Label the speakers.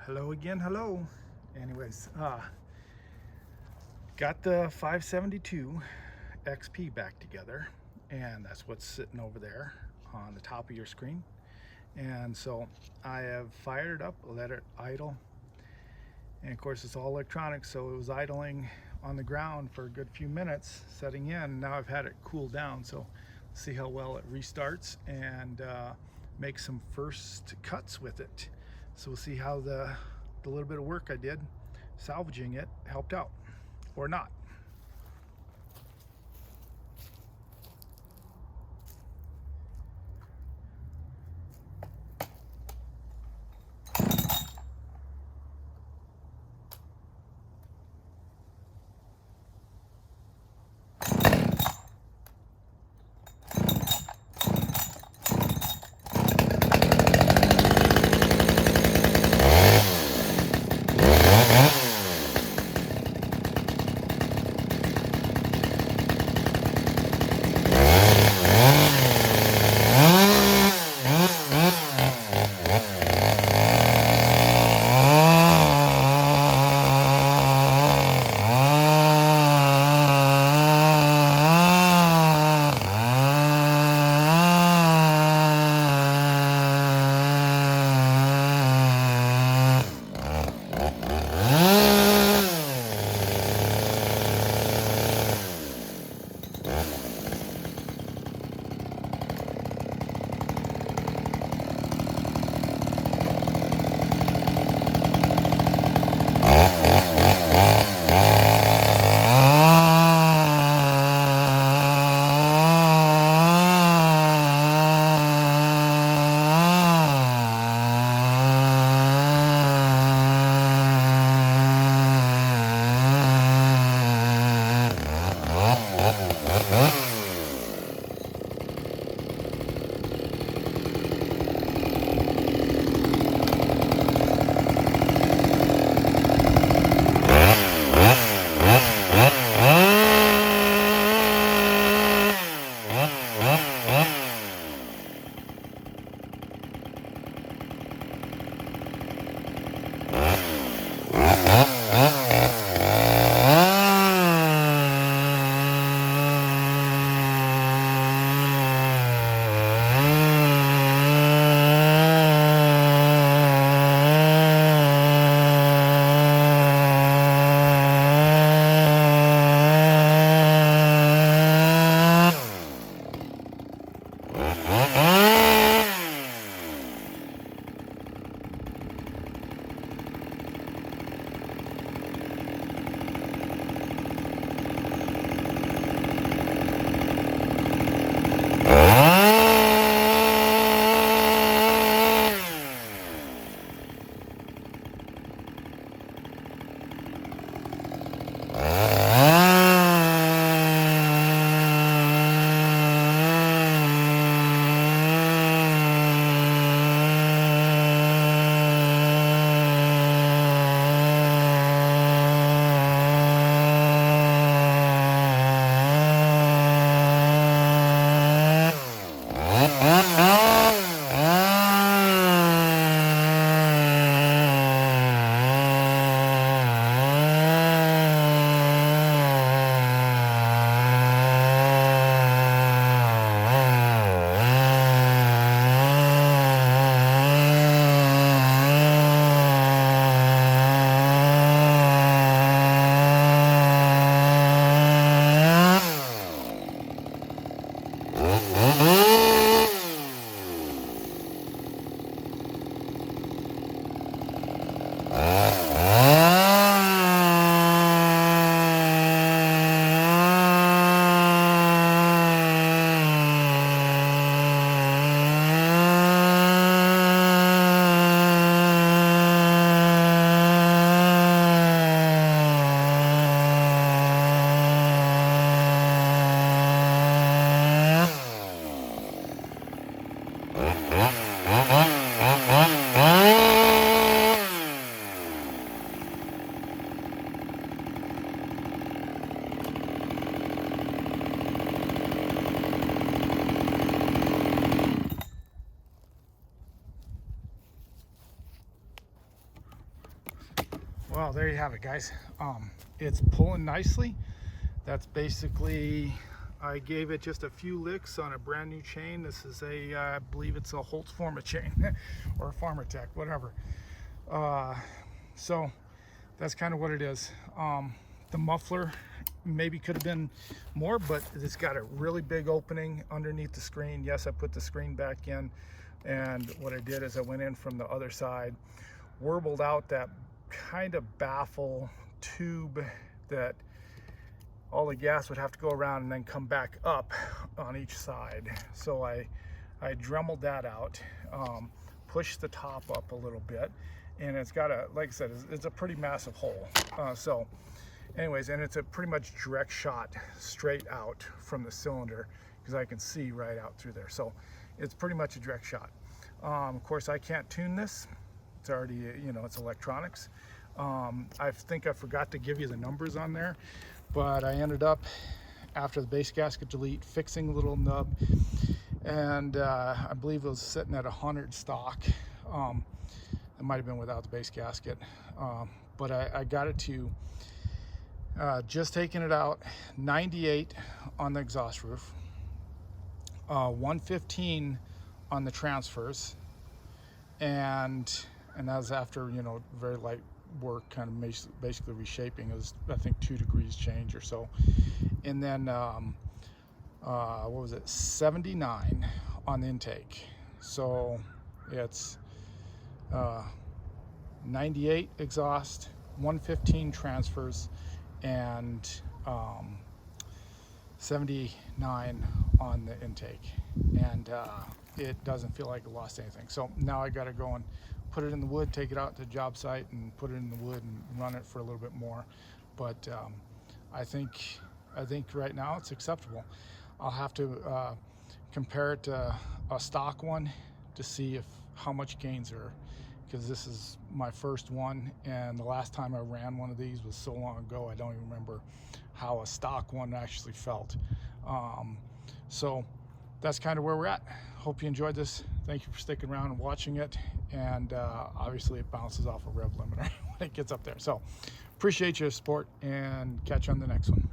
Speaker 1: Hello again, hello. Anyways, got the 572 XP back together, and that's what's sitting over there on the top of your screen. And so I have fired it up, let it idle, and of course it's all electronic, so it was idling on the ground for a good few minutes, setting in. Now I've had it cool down, so see how well it restarts and make some first cuts with it. So we'll see how the little bit of work I did salvaging it helped out or not. Well, there you have it, guys. It's pulling nicely. That's basically, I gave it just a few licks on a brand new chain. This is a, I believe it's a Husqvarna chain or a Farmer Tech, whatever. So that's kind of what it is. The muffler maybe could have been more, but it's got a really big opening underneath the screen. Yes, I put the screen back in, and what I did is I went in from the other side, warbled out that kind of baffle tube that all the gas would have to go around and then come back up on each side. So I dremeled that out, pushed the top up a little bit, and it's got a, like I said, it's a pretty massive hole. So anyways, and it's a pretty much direct shot straight out from the cylinder, because I can see right out through there. So it's pretty much a direct shot. Of course, I can't tune this. It's already, you know, it's electronics. I think I forgot to give you the numbers on there, but I ended up, after the base gasket delete, fixing the little nub, and I believe it was sitting at 100 stock. It might have been without the base gasket, but I got it to just taking it out, 98 on the exhaust roof, 115 on the transfers, and that was after, you know, very light work, kind of basically reshaping. It was, I think, 2 degrees change or so. And then what was it, 79 on the intake. So it's 98 exhaust, 115 transfers, and 79 on the intake, and it doesn't feel like it lost anything. So now I got to go and put it in the wood, take it out to the job site and put it in the wood and run it for a little bit more. But I think right now it's acceptable. I'll have to compare it to a stock one to see how much gains are, because this is my first one, and the last time I ran one of these was so long ago I don't even remember how a stock one actually felt. So that's kind of where we're at. Hope you enjoyed this. Thank you for sticking around and watching it, and obviously it bounces off a rev limiter when it gets up there. So appreciate your support, and catch you on the next one.